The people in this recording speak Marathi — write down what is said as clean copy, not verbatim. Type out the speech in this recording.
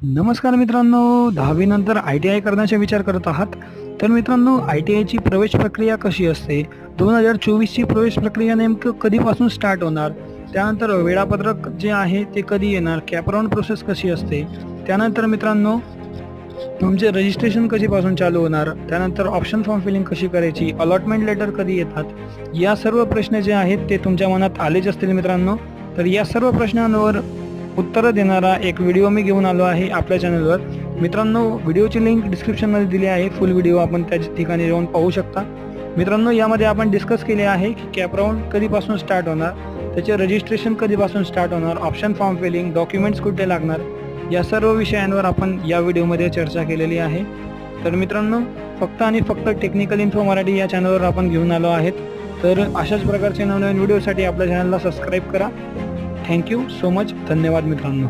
नमस्कार मित्रांनो, 10वी नंतर ITI करण्याचा विचार करत आहात. तर मित्रांनो, ITIची प्रवेश प्रक्रिया कशी असते, 2024ची प्रवेश प्रक्रिया नेमकं कधीपासून स्टार्ट होणार, त्यानंतर वेळापत्रक जे आहे ते कधी येणार, कॅपराऊंड प्रोसेस कशी असते, त्यानंतर मित्रांनो तुमचे रजिस्ट्रेशन कधीपासून चालू होणार, त्यानंतर ऑप्शन फॉर्म फिलिंग कशी करायची, अलॉटमेंट लेटर कधी येतात, या सर्व प्रश्न जे आहेत ते तुमच्या मनात आलेच असतील मित्रांनो. तर या सर्व प्रश्नांवर उत्तरं देणारा एक व्हिडिओ मी घेऊन आलो आहे आपल्या चॅनलवर. मित्रांनो, व्हिडिओची लिंक डिस्क्रिप्शनमध्ये दिली आहे. फुल व्हिडिओ आपण त्या ठिकाणी जाऊन पाहू शकता. मित्रांनो, यामध्ये आपण डिस्कस केले आहे की कॅपराऊंड कधीपासून स्टार्ट होणार, त्याचे रजिस्ट्रेशन कधीपासून स्टार्ट होणार, ऑप्शन फॉर्म फिलिंग, डॉक्युमेंट्स कुठे लागणार, या सर्व विषयांवर आपण या व्हिडिओमध्ये चर्चा केलेली आहे. तर मित्रांनो, फक्त आणि फक्त टेक्निकल इन्फो मराठी या चॅनलवर आपण घेऊन आलो आहेत. तर अशाच प्रकारचे नवनवीन व्हिडिओसाठी आपल्या चॅनलला सबस्क्राईब करा. Thank you so much. धन्यवाद मित्रांनो.